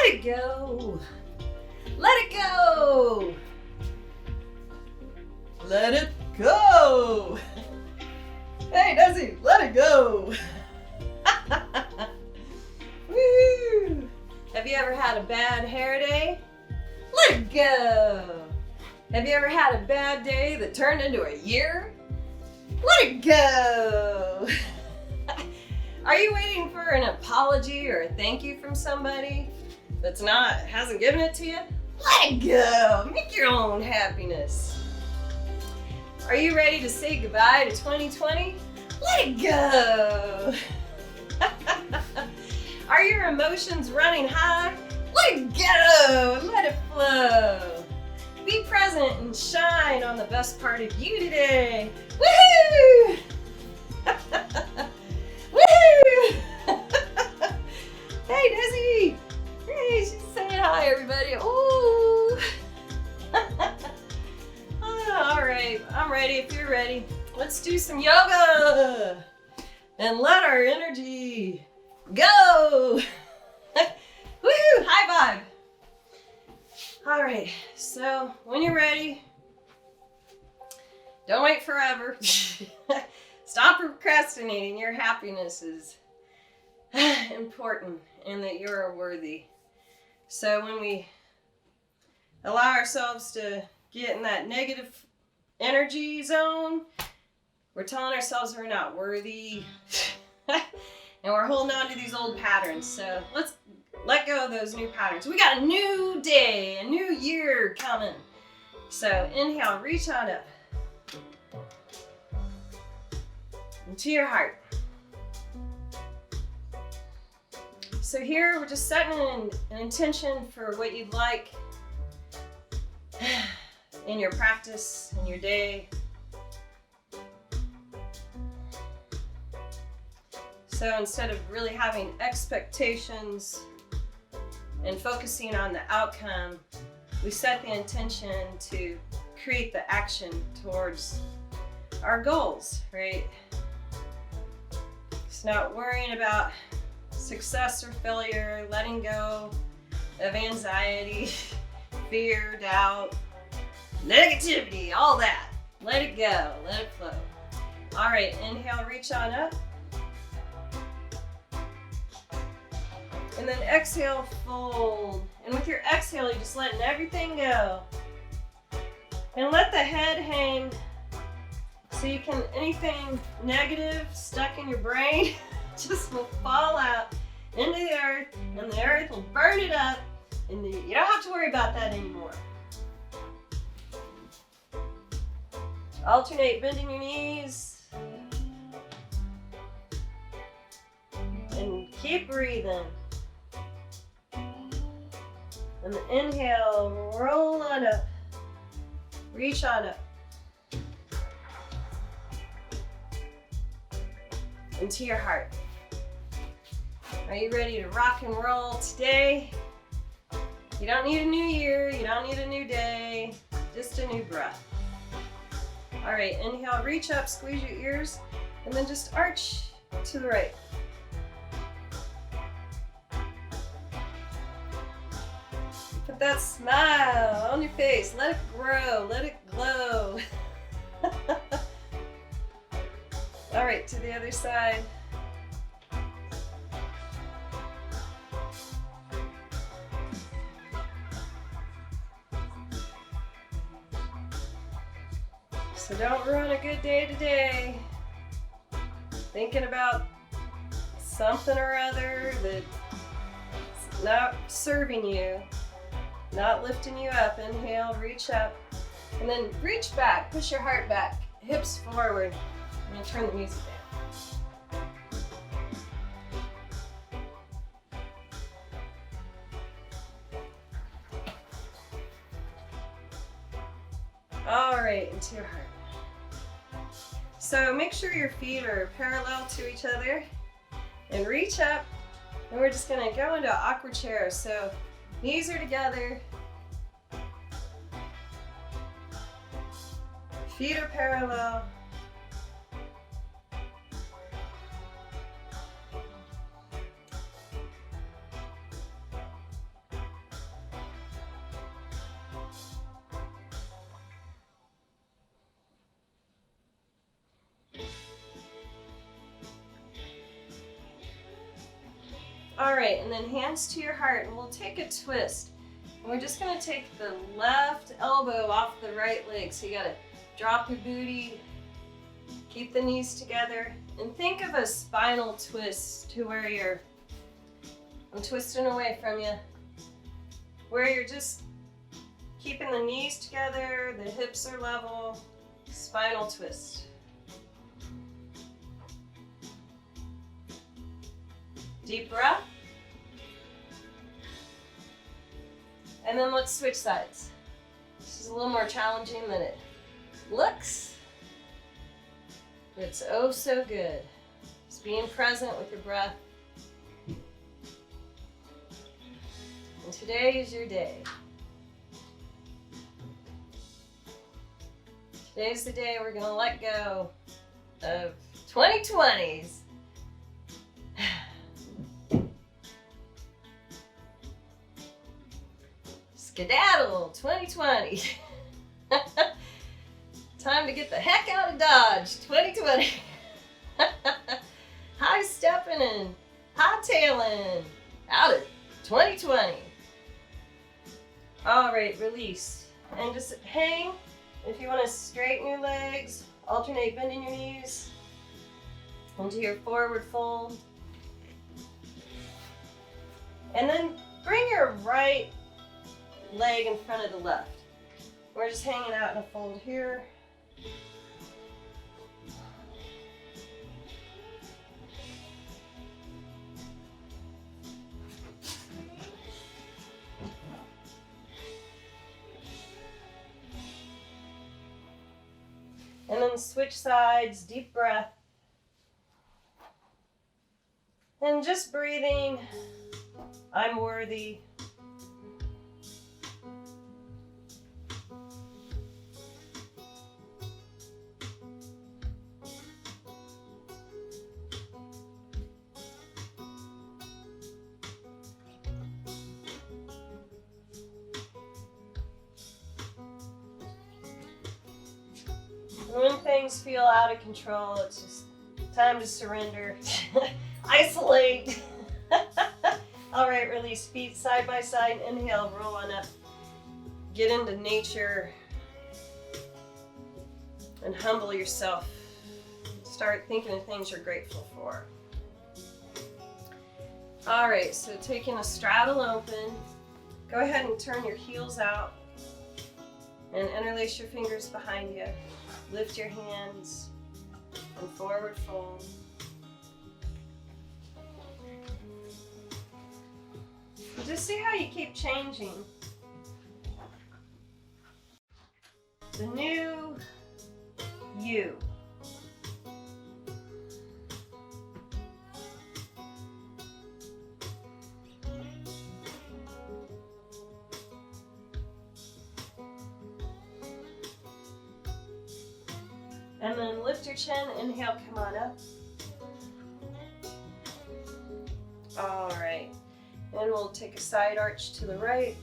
Let it go. Let it go. Let it go. Hey, Desi, let it go. Woo. Have you ever had a bad hair day? Let it go. Have you ever had a bad day that turned into a year? Let it go. Are you waiting for an apology or a thank you from somebody hasn't given it to you? Let it go. Make your own happiness. Are you ready to say goodbye to 2020? Let it go. Are your emotions running high? Let it go. Let it flow. Be present and shine on the best part of you today. Woohoo! Woohoo! Hey, Desi. Hey, she's saying hi, everybody. Ooh. All right, I'm ready if you're ready. Let's do some yoga and let our energy go. Woohoo! High vibe. All right, so when you're ready, don't wait forever. Stop procrastinating. Your happiness is important and that you're worthy. So when we allow ourselves to get in that negative energy zone, we're telling ourselves we're not worthy. And we're holding on to these old patterns. So let's let go of those new patterns. We got a new day, a new year coming. So inhale, reach on up into your heart. So here we're just setting an intention for what you'd like in your practice, in your day. So instead of really having expectations and focusing on the outcome, we set the intention to create the action towards our goals, right? It's not worrying about success or failure, letting go of anxiety, fear, doubt, negativity, all that. Let it go, let it flow. All right, inhale, reach on up. And then exhale, fold. And with your exhale, you're just letting everything go. And let the head hang so you can, anything negative stuck in your brain just will fall out into the earth, and the earth will burn it up, and you don't have to worry about that anymore. Alternate bending your knees. And keep breathing. And then inhale, roll on up. Reach on up. Into your heart. Are you ready to rock and roll today? You don't need a new year, you don't need a new day, just a new breath. All right, inhale, reach up, squeeze your ears, and then just arch to the right. Put that smile on your face. Let it grow. Let it glow. All right, to the other side. So don't ruin a good day today thinking about something or other that's not serving you. Not lifting you up. Inhale, reach up, and then reach back. Push your heart back, hips forward. I'm going to turn the music down. All right, into your heart. So make sure your feet are parallel to each other and reach up, and we're just going to go into an awkward chair. So knees are together, feet are parallel. All right, and then hands to your heart, and we'll take a twist. And we're just gonna take the left elbow off the right leg. So you gotta drop your booty, keep the knees together, and think of a spinal twist to where you're, I'm twisting away from you, where you're just keeping the knees together, the hips are level, spinal twist. Deep breath. And then let's switch sides. This is a little more challenging than it looks. But it's oh so good. Just being present with your breath. And today is your day. Today's the day we're gonna let go of 2020s. Skedaddle 2020. Time to get the heck out of Dodge 2020. High stepping and hightailing out of 2020. All right, release. And just hang. If you want to straighten your legs, alternate bending your knees into your forward fold. And then bring your right leg in front of the left. We're just hanging out in a fold here. And then switch sides, deep breath. And just breathing, I'm worthy. When things feel out of control, it's just time to surrender. Isolate. All right, release. Feet side by side. Inhale, roll on up. Get into nature and humble yourself. Start thinking of things you're grateful for. All right, so taking a straddle open, go ahead and turn your heels out and interlace your fingers behind you. Lift your hands and forward fold. Just see how you keep changing. The new you. And then lift your chin, inhale, come on up. All right, and we'll take a side arch to the right.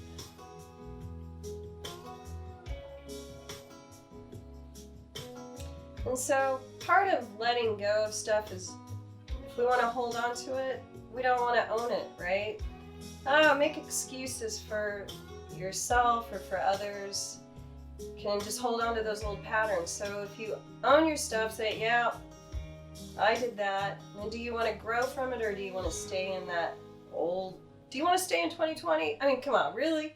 And so part of letting go of stuff is, if we want to hold on to it, we don't want to own it, right? Make excuses for yourself or for others. Can just hold on to those old patterns. So if you own your stuff, say, yeah, I did that. And do you want to grow from it, or do you want to stay in that old, do you want to stay in 2020? I mean, come on, really?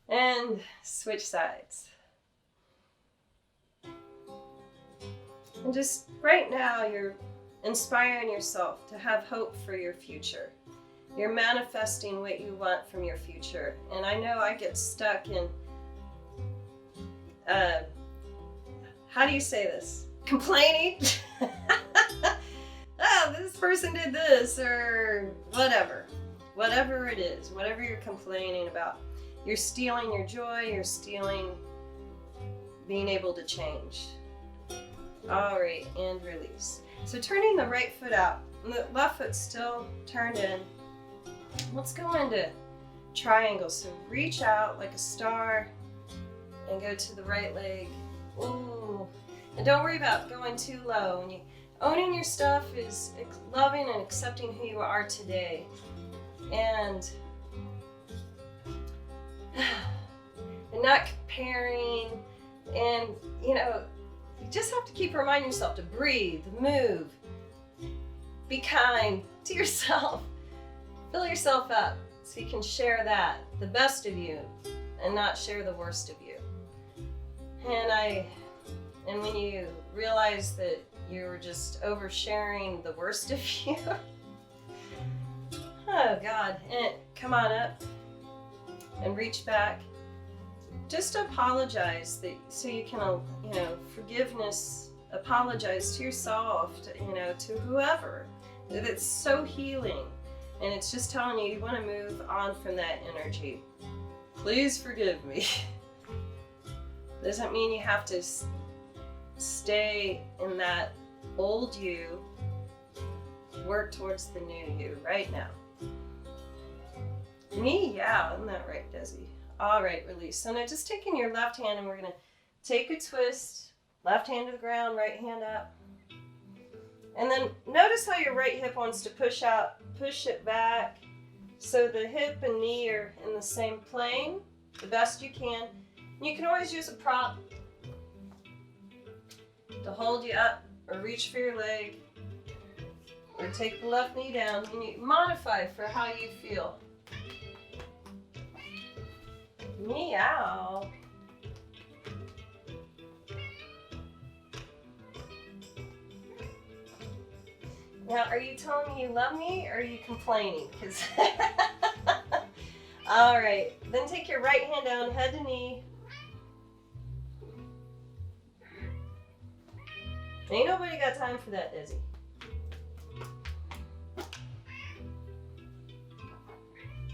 And switch sides. And just right now, you're inspiring yourself to have hope for your future. You're manifesting what you want from your future. And I know I get stuck in, how do you say this? Complaining? Oh, this person did this, or whatever. Whatever it is, whatever you're complaining about. You're stealing your joy, you're stealing being able to change. All right, and release. So turning the right foot out, and the left foot still turned in. Let's go into triangle. So reach out like a star and go to the right leg. Ooh. And don't worry about going too low. Owning your stuff is loving and accepting who you are today. And not comparing. And, you just have to keep reminding yourself to breathe, move, be kind to yourself. Fill yourself up so you can share the best of you, and not share the worst of you. And when you realize that you were just oversharing the worst of you, oh God, and come on up and reach back. Just apologize so you can, forgiveness, apologize to yourself, to whoever. It's so healing. And it's just telling you want to move on from that energy. Please forgive me. Doesn't mean you have to stay in that old you. Work towards the new you right now. Me? Yeah, isn't that right, Desi? All right, release. So now just taking your left hand, and we're going to take a twist. Left hand to the ground, right hand up. And then notice how your right hip wants to push out, push it back. So the hip and knee are in the same plane, the best you can. And you can always use a prop to hold you up, or reach for your leg, or take the left knee down. And you modify for how you feel. Meow. Now, are you telling me you love me, or are you complaining? All right, then take your right hand down, head to knee. Ain't nobody got time for that, Dizzy.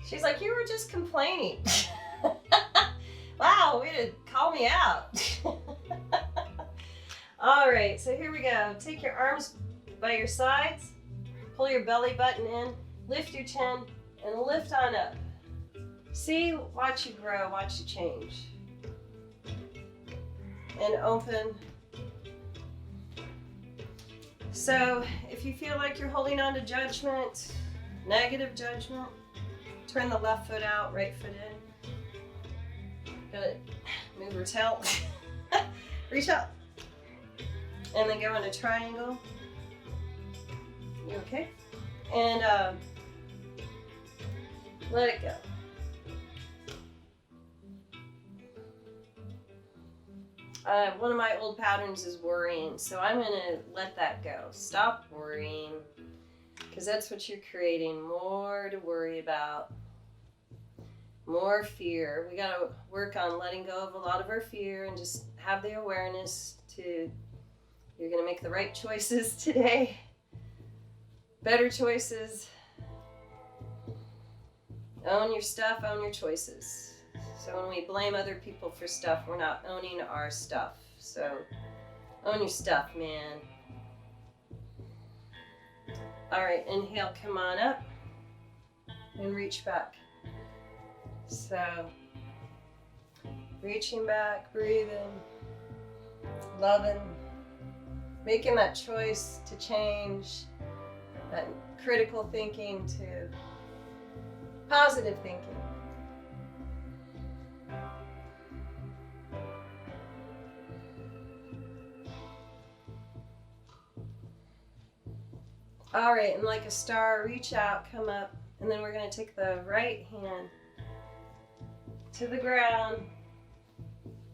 She's like, you were just complaining. Wow, way to call me out. All right, so here we go. Take your arms by your sides, pull your belly button in, lift your chin, and lift on up. See, watch you grow, watch you change. And open. So if you feel like you're holding on to judgment, negative judgment, turn the left foot out, right foot in. Good. Move your tail. Reach up. And then go into triangle. You okay? And let it go. One of my old patterns is worrying, so I'm going to let that go. Stop worrying, because that's what you're creating. More to worry about. More fear. We got to work on letting go of a lot of our fear and just have the awareness to you're going to make the right choices today. Better choices. Own your stuff, own your choices. So when we blame other people for stuff, we're not owning our stuff. So own your stuff, man. All right, inhale, come on up and reach back. So reaching back, breathing, loving, making that choice to change, that critical thinking to positive thinking. All right, and like a star, reach out, come up, and then we're going to take the right hand to the ground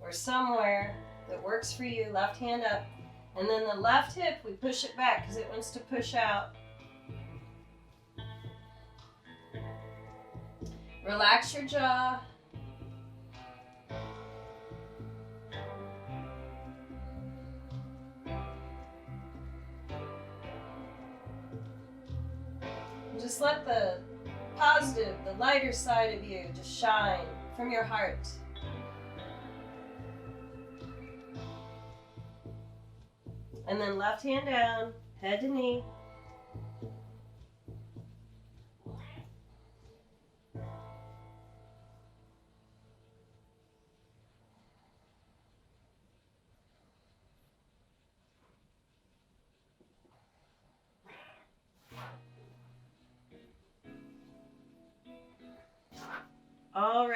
or somewhere that works for you, left hand up, and then the left hip, we push it back because it wants to push out. Relax your jaw. Just let the positive, the lighter side of you just shine from your heart. And then left hand down, head to knee.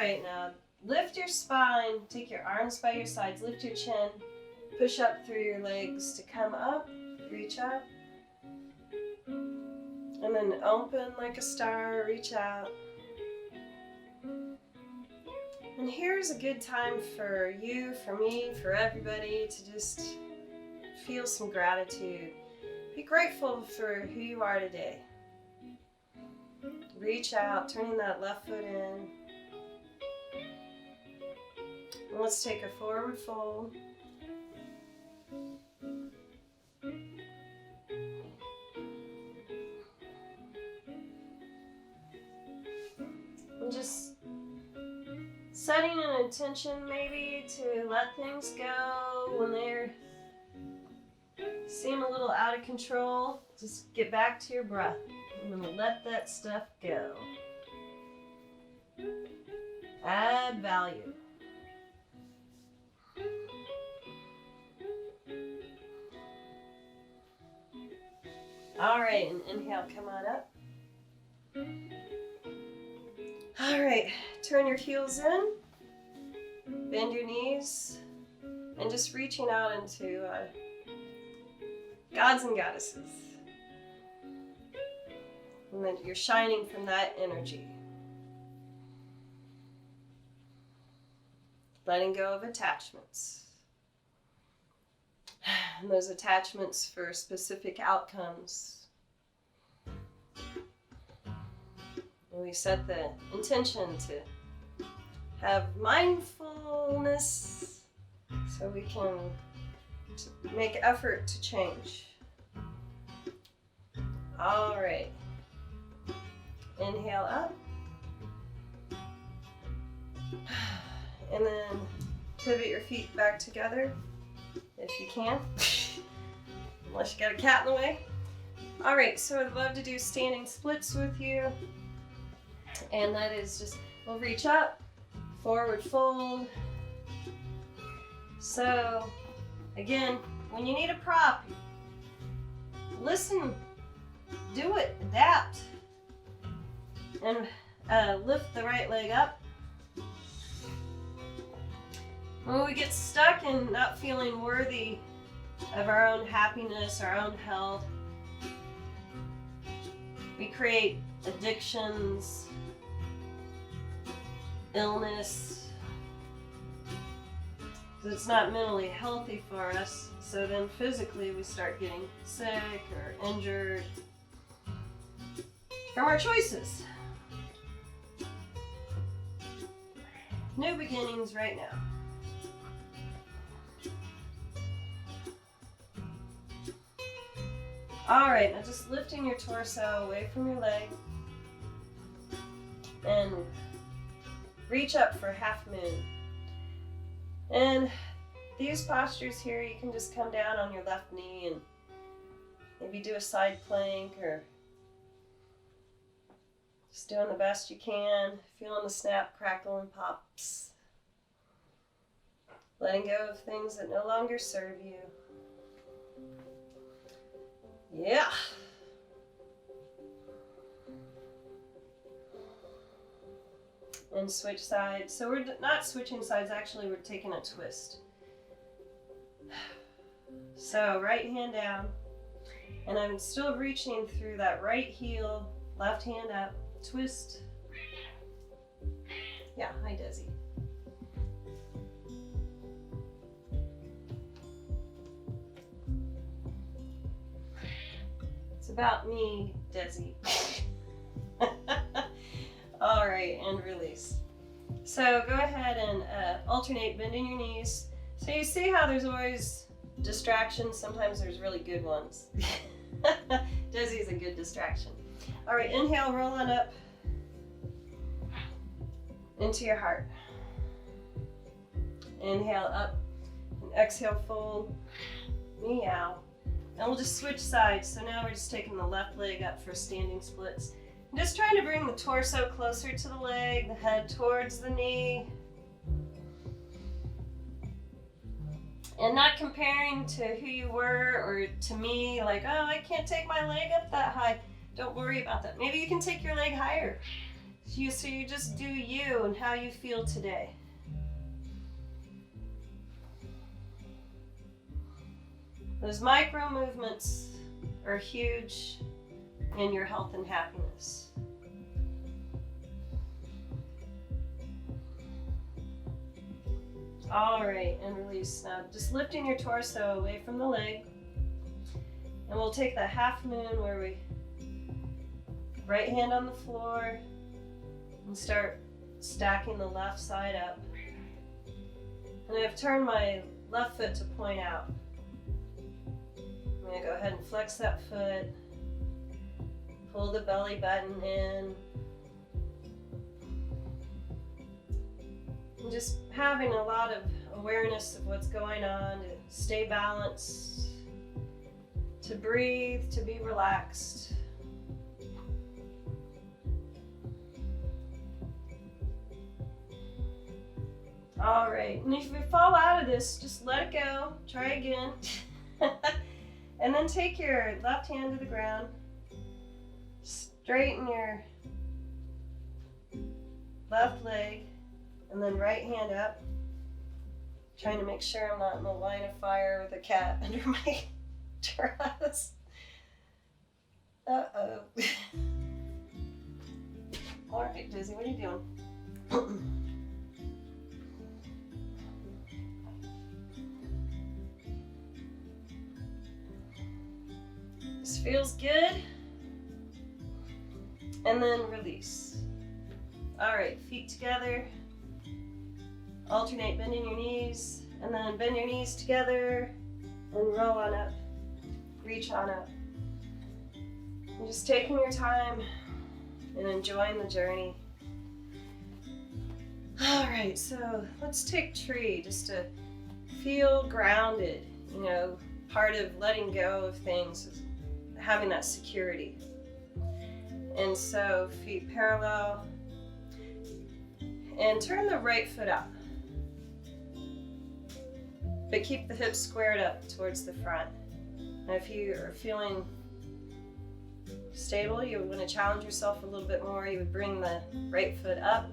right, now lift your spine, take your arms by your sides, lift your chin, push up through your legs to come up, reach up, and then open like a star, reach out. And here's a good time for you, for me, for everybody to just feel some gratitude. Be grateful for who you are today. Reach out, turning that left foot in. And let's take a forward fold. And just setting an intention maybe to let things go when they seem a little out of control. Just get back to your breath and let that stuff go. Add value. All right, and inhale, come on up. All right, turn your heels in, bend your knees, and just reaching out into gods and goddesses. And then you're shining from that energy. Letting go of attachments. And those attachments for specific outcomes. And we set the intention to have mindfulness so we can make effort to change. All right. Inhale up. And then pivot your feet back together if you can. Unless you got a cat in the way. All right, so I'd love to do standing splits with you. And that is just, we'll reach up, forward fold. So, again, when you need a prop, listen, do it, adapt. And lift the right leg up. When we get stuck in not feeling worthy of our own happiness, our own health, we create addictions, illness, because it's not mentally healthy for us. So then physically we start getting sick or injured from our choices. New beginnings right now. All right, now just lifting your torso away from your leg and reach up for half moon. And these postures here, you can just come down on your left knee and maybe do a side plank or just doing the best you can, feeling the snap, crackle, and pops. Letting go of things that no longer serve you. Yeah. And switch sides. So we're not switching sides, actually we're taking a twist. So right hand down. And I'm still reaching through that right heel, left hand up, twist. Yeah, hi Desi. It's about me, Desi. All right, and release. So go ahead and alternate bending your knees. So you see how there's always distractions. Sometimes there's really good ones. Desi is a good distraction. All right, inhale, roll on up into your heart. Inhale up and exhale, fold. Meow. And we'll just switch sides. So now we're just taking the left leg up for standing splits. I'm just trying to bring the torso closer to the leg, the head towards the knee. And not comparing to who you were or to me, like, oh, I can't take my leg up that high. Don't worry about that. Maybe you can take your leg higher. So you just do you and how you feel today. Those micro movements are huge in your health and happiness. All right, and release. Now just lifting your torso away from the leg. And we'll take the half moon where we right hand on the floor and start stacking the left side up. And I've turned my left foot to point out. I'm going to go ahead and flex that foot, pull the belly button in, and just having a lot of awareness of what's going on, to stay balanced, to breathe, to be relaxed. All right, and if you fall out of this, just let it go, try again. And then take your left hand to the ground, straighten your left leg, and then right hand up. Trying to make sure I'm not in the line of fire with a cat under my dress. Uh-oh. All right, Dizzy, what are you doing? This feels good. And then release. All right, feet together. Alternate bending your knees, and then bend your knees together and roll on up. Reach on up. And just taking your time and enjoying the journey. All right, so let's take tree just to feel grounded. You know, part of letting go of things is having that security. And so feet parallel, and turn the right foot up. But keep the hips squared up towards the front. Now if you are feeling stable, you would want to challenge yourself a little bit more. You would bring the right foot up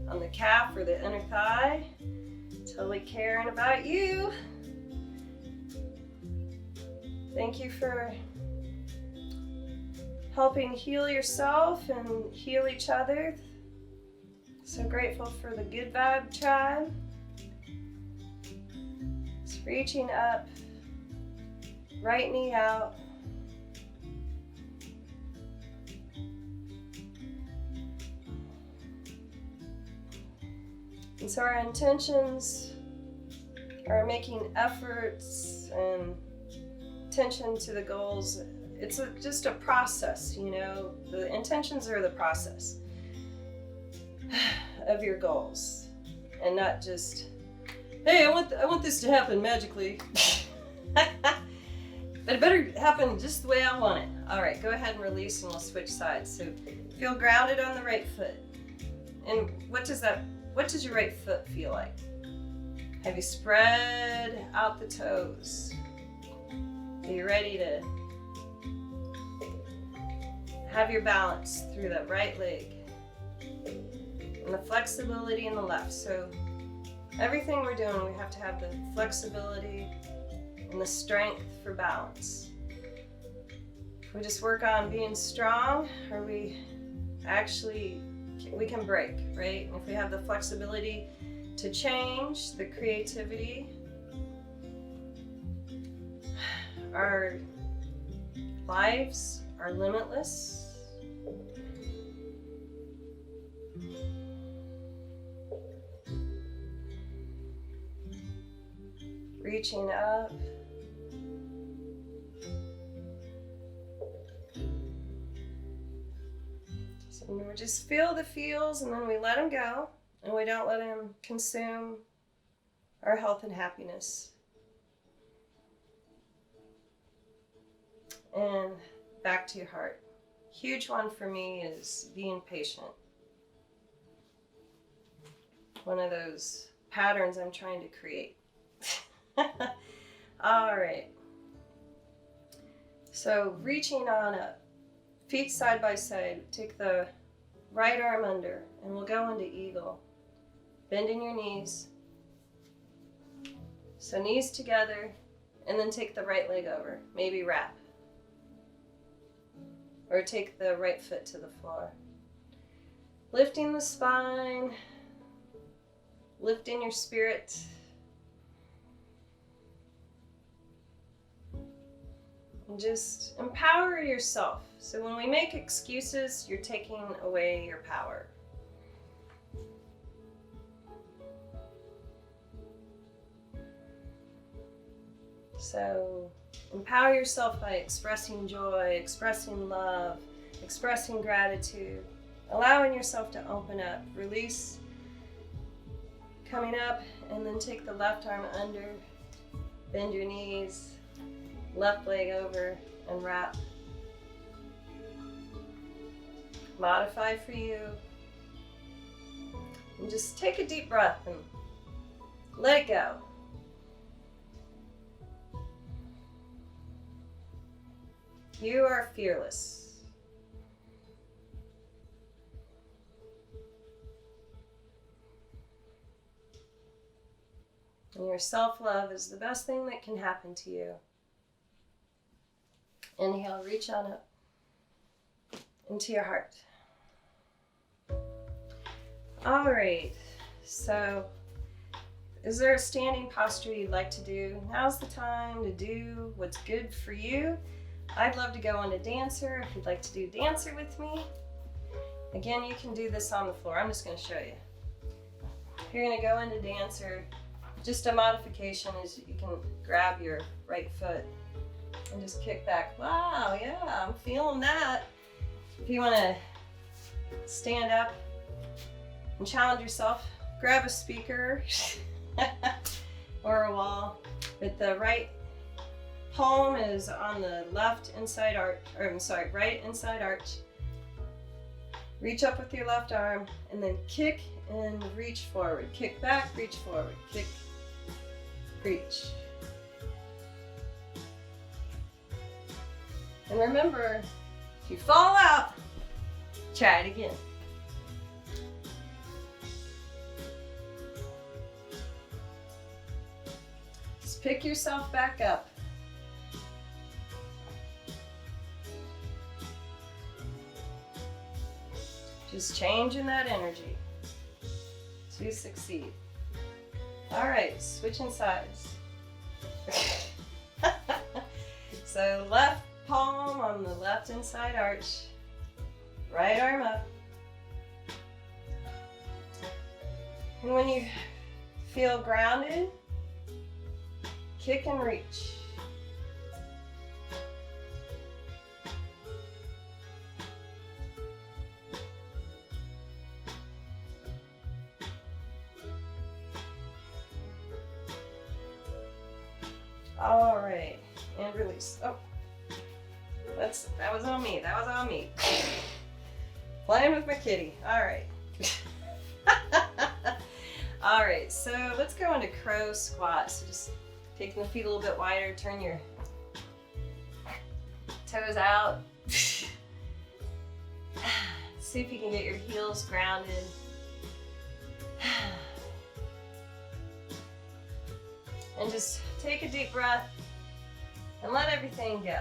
on the calf or the inner thigh. Totally caring about you. Thank you for helping heal yourself and heal each other. So grateful for the Good Vibe Tribe. Just reaching up, right knee out. And so our intentions are making efforts and attention to the goals. It's just a process, you know. The intentions are the process of your goals, and not just, hey, I want this to happen magically. But it better happen just the way I want it. All right, go ahead and release, and we'll switch sides. So feel grounded on the right foot. And what does your right foot feel like? Have you spread out the toes? Are you ready to have your balance through the right leg and the flexibility in the left? So everything we're doing, we have to have the flexibility and the strength for balance. If we just work on being strong, or we can break, right? And if we have the flexibility to change, the creativity, our lives are limitless. Reaching up. So we just feel the feels, and then we let them go, and we don't let them consume our health and happiness. And back to your heart. Huge one for me is being patient. One of those patterns I'm trying to create. All right. So reaching on up, feet side by side. Take the right arm under, and we'll go into eagle. Bending your knees. So knees together, and then take the right leg over. Maybe wrap. Or take the right foot to the floor. Lifting the spine, lifting your spirit. And just empower yourself. So when we make excuses, you're taking away your power. So empower yourself by expressing joy, expressing love, expressing gratitude, allowing yourself to open up, release, coming up, and then take the left arm under, bend your knees, left leg over, and wrap. Modify for you. And just take a deep breath and let it go. You are fearless. And your self-love is the best thing that can happen to you. Inhale, reach on up into your heart. All right, so is there a standing posture you'd like to do? Now's the time to do what's good for you. I'd love to go into dancer if you'd like to do dancer with me. Again, you can do this on the floor. I'm just going to show you. If you're going to go into dancer, just a modification is you can grab your right foot and just kick back. Wow, yeah, I'm feeling that. If you want to stand up and challenge yourself, grab a speaker or a wall. With the right palm is on the left inside arch, right inside arch. Reach up with your left arm and then kick and reach forward. Kick back, reach forward. Kick, reach. And remember, if you fall out, try it again. Just pick yourself back up. Just changing that energy to succeed. All right, switching sides. So left palm on the left inside arch, right arm up. And when you feel grounded, kick and reach. All right, and release. Oh, that was on me. That was on me. Playing with my kitty. All right. All right, so let's go into crow squat. So just taking the feet a little bit wider, turn your toes out. See if you can get your heels grounded. And just take a deep breath and let everything go.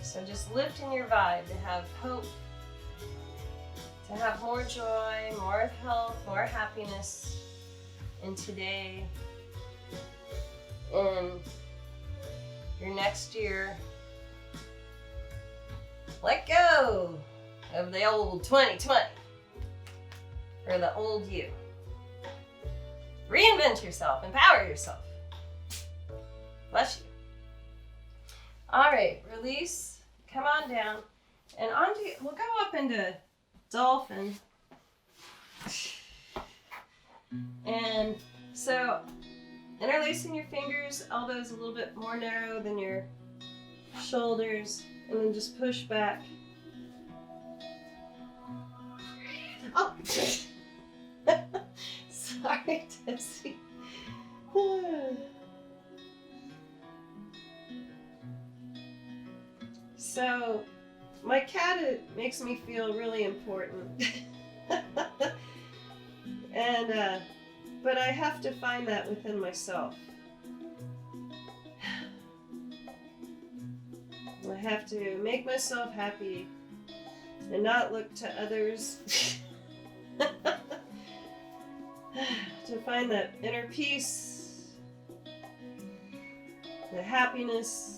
So just lifting your vibe to have hope, to have more joy, more health, more happiness in today, in your next year. Let go of the old 2020 or the old you. Reinvent yourself, empower yourself. Bless you. All right, release, come on down, and we'll go up into dolphin. And so interlacing your fingers, elbows a little bit more narrow than your shoulders, and then just push back. Oh, sorry, Tipsy. So my cat makes me feel really important. And but I have to find that within myself. I have to make myself happy and not look to others to find that inner peace, the happiness,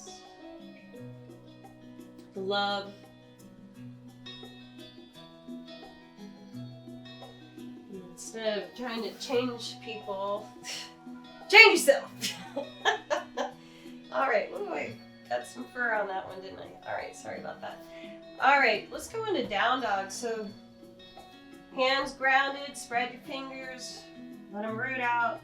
the love. Instead of trying to change people, change yourself. All right, wait, got some fur on that one, didn't I? All right, sorry about that. All right, let's go into down dog. So hands grounded, spread your fingers, let them root out.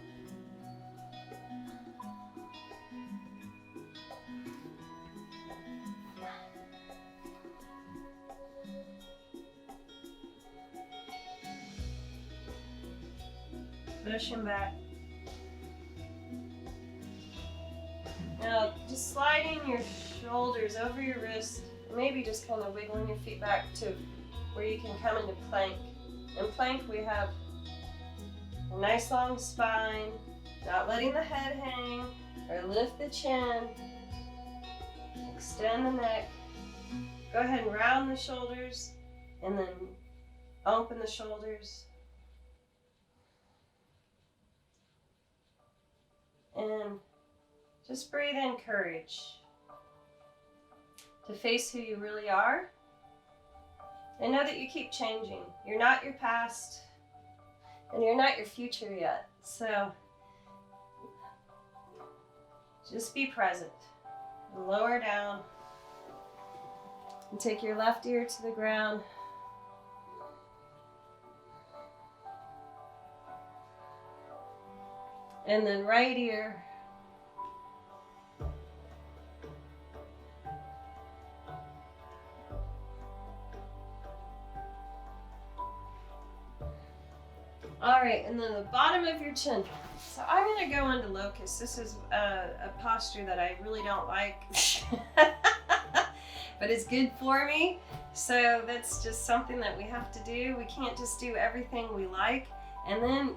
Push him back. Now, just sliding your shoulders over your wrist, maybe just kind of wiggling your feet back to where you can come into plank. In plank, we have a nice long spine, not letting the head hang, or lift the chin, extend the neck. Go ahead and round the shoulders, and then open the shoulders. And just breathe in courage to face who you really are. And know that you keep changing. You're not your past, and you're not your future yet. So just be present. And lower down. And take your left ear to the ground. And then right ear. All right, and then the bottom of your chin. So I'm gonna go into locust. This is a posture that I really don't like, but it's good for me. So that's just something that we have to do. We can't just do everything we like. And then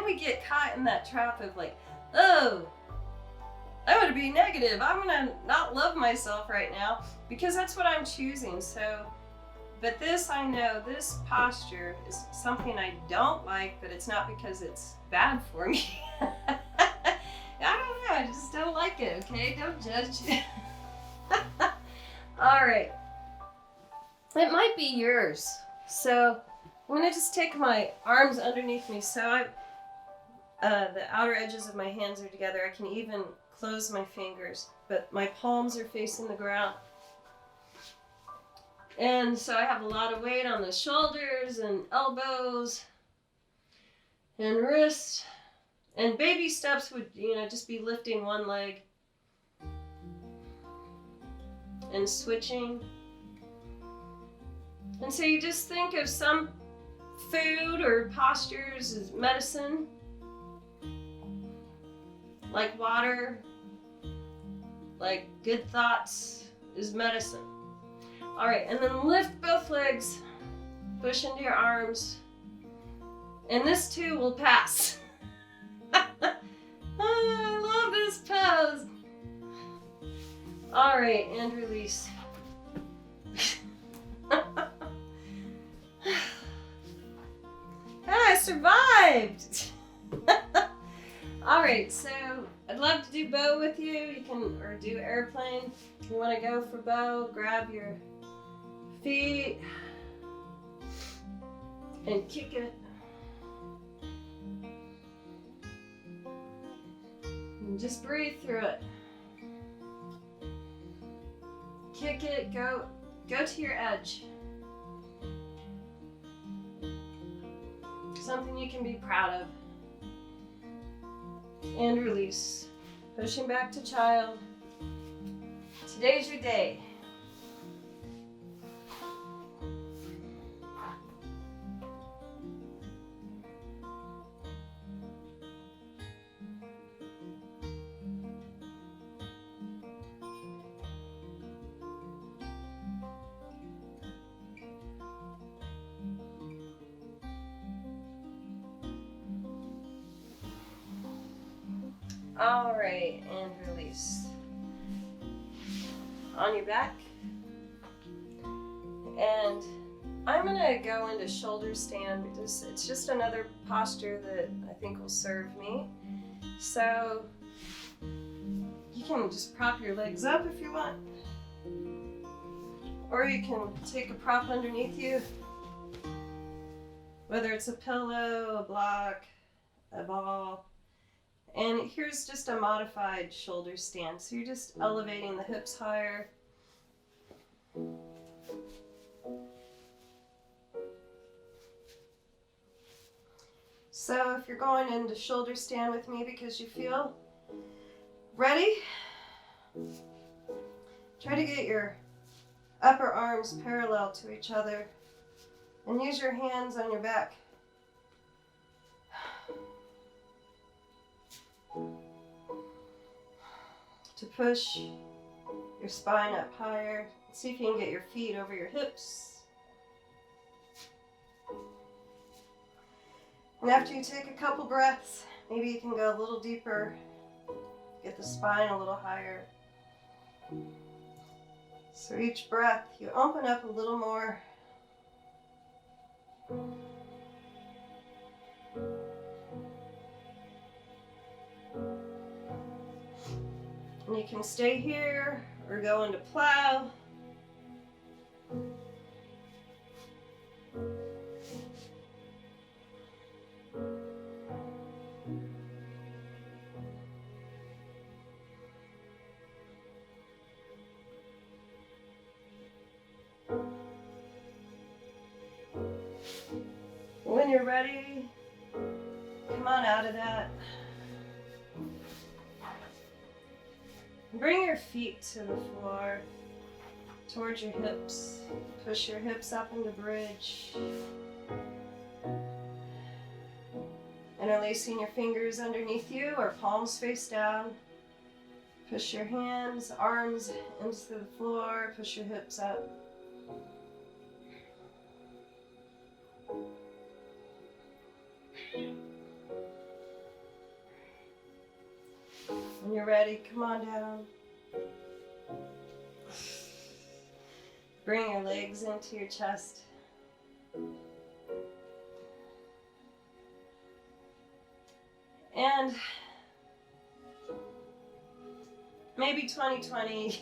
we get caught in that trap of like, oh, I'm gonna be negative. I'm gonna not love myself right now because that's what I'm choosing. So, but this, I know this posture is something I don't like, but it's not because it's bad for me. I don't know, I just don't like it, okay? Don't judge. All right. It might be yours. So I'm gonna just take my arms underneath me. So the outer edges of my hands are together. I can even close my fingers, but my palms are facing the ground. And so I have a lot of weight on the shoulders and elbows and wrists. And baby steps would, just be lifting one leg and switching. And so you just think of some food or postures as medicine, like water, like good thoughts is medicine. All right, and then lift both legs, push into your arms, and this too will pass. I love this pose. All right, and release. I survived. All right, so I'd love to do bow with you. You can, or do airplane. If you want to go for bow, grab your feet and kick it. And just breathe through it. Kick it, go to your edge. Something you can be proud of. And release. Pushing back to child. Today's your day. All right, and release. On your back. And I'm gonna go into shoulder stand because it's just another posture that I think will serve me. So you can just prop your legs up if you want. Or you can take a prop underneath you. Whether it's a pillow, a block, a ball. And here's just a modified shoulder stand. So you're just elevating the hips higher. So if you're going into shoulder stand with me because you feel ready, try to get your upper arms parallel to each other and use your hands on your back. To push your spine up higher. See if you can get your feet over your hips. And after you take a couple breaths, maybe you can go a little deeper, get the spine a little higher. So each breath, you open up a little more. And you can stay here or go into plow. When you're ready, come on out of that. Bring your feet to the floor, towards your hips. Push your hips up into bridge. Interlacing your fingers underneath you or palms face down. Push your hands, arms into the floor. Push your hips up. When you're ready, come on down. Bring your legs into your chest. And maybe 2020,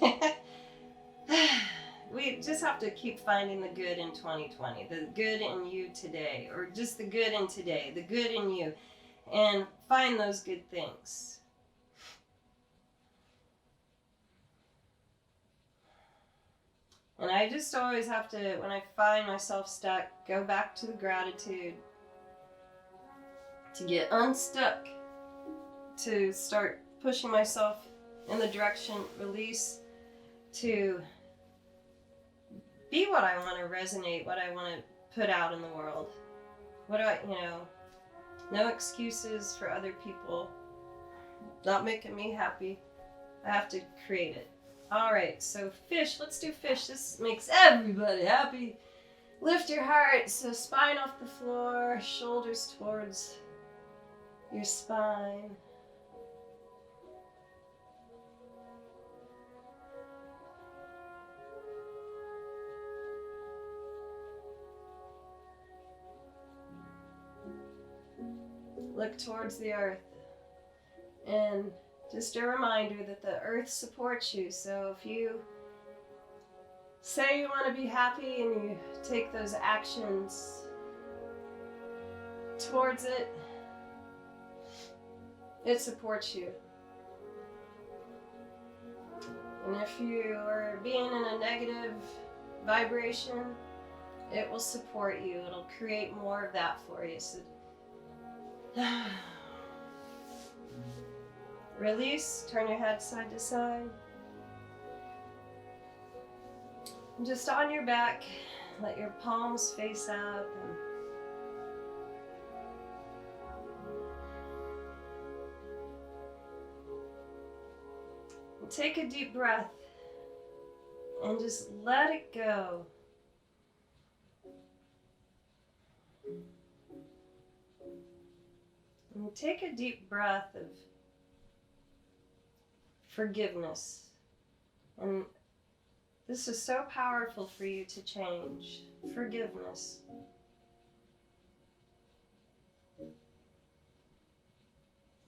we just have to keep finding the good in 2020, the good in you today, or just the good in today, the good in you, and find those good things. And I just always have to, when I find myself stuck, go back to the gratitude, to get unstuck, to start pushing myself in the direction, release, to be what I want to resonate, what I want to put out in the world. What do I, no excuses for other people not making me happy. I have to create it. All right, so fish, let's do fish. This makes everybody happy. Lift your heart, so spine off the floor, shoulders towards your spine. Look towards the earth. And just a reminder that the earth supports you. So if you say you want to be happy and you take those actions towards it, it supports you. And if you are being in a negative vibration, it will support you. It'll create more of that for you. So release, turn your head side to side. And just on your back, let your palms face up. And take a deep breath and just let it go. And take a deep breath of forgiveness. And this is so powerful for you to change. Forgiveness.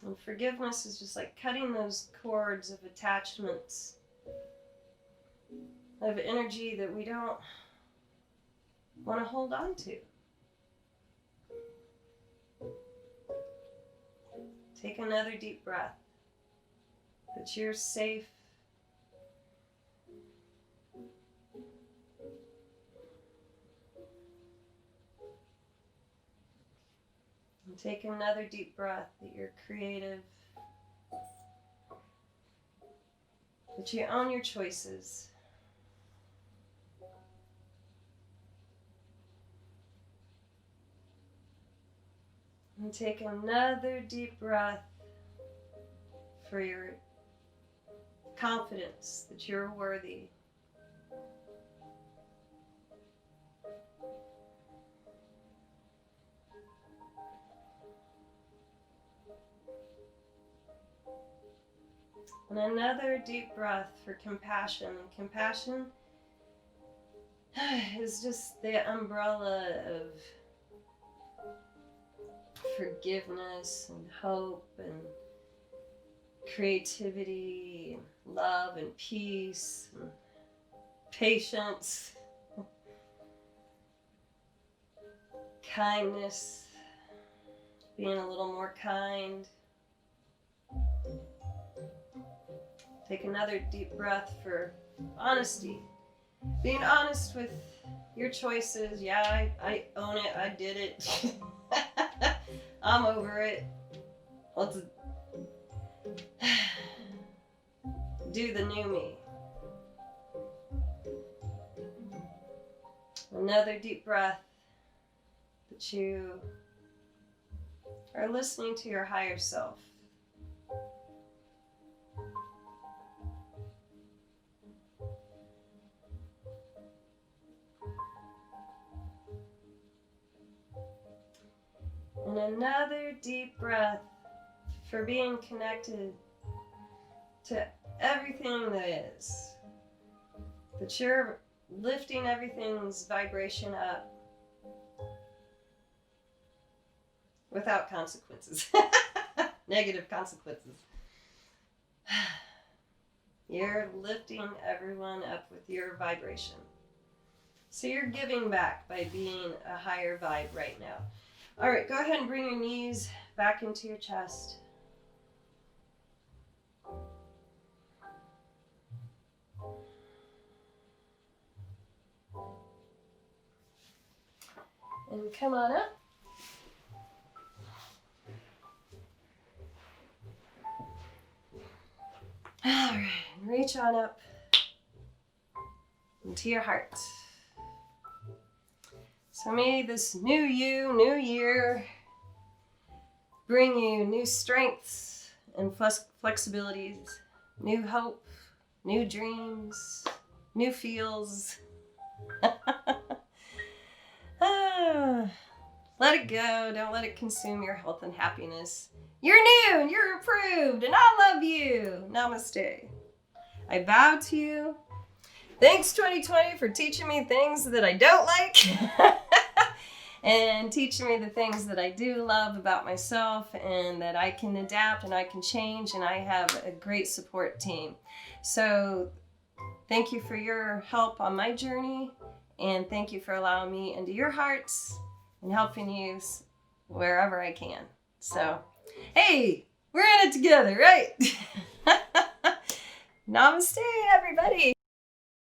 And forgiveness is just like cutting those cords of attachments, of energy that we don't want to hold on to. Take another deep breath. That you're safe. And take another deep breath, that you're creative. That you own your choices. And take another deep breath for your confidence that you're worthy. And another deep breath for compassion. And compassion is just the umbrella of forgiveness and hope and creativity and love and peace and patience, kindness, being a little more kind. Take another deep breath for honesty. Being honest with your choices. Yeah, I own it. I did it. I'm over it. Let's do the new me. Another deep breath, that you are listening to your higher self. And another deep breath for being connected to everything that is. That you're lifting everything's vibration up without consequences. Negative consequences. You're lifting everyone up with your vibration. So you're giving back by being a higher vibe right now. All right, go ahead and bring your knees back into your chest. And come on up. All right, reach on up into your heart. So may this new you, new year, bring you new strengths and flexibilities, new hope, new dreams, new feels. Let it go. Don't let it consume your health and happiness. You're new and you're approved and I love you. Namaste. I bow to you. Thanks 2020 for teaching me things that I don't like and teaching me the things that I do love about myself and that I can adapt and I can change, and I have a great support team. So thank you for your help on my journey, and thank you for allowing me into your hearts and helping you wherever I can. So, hey, we're in it together, right? Namaste, everybody.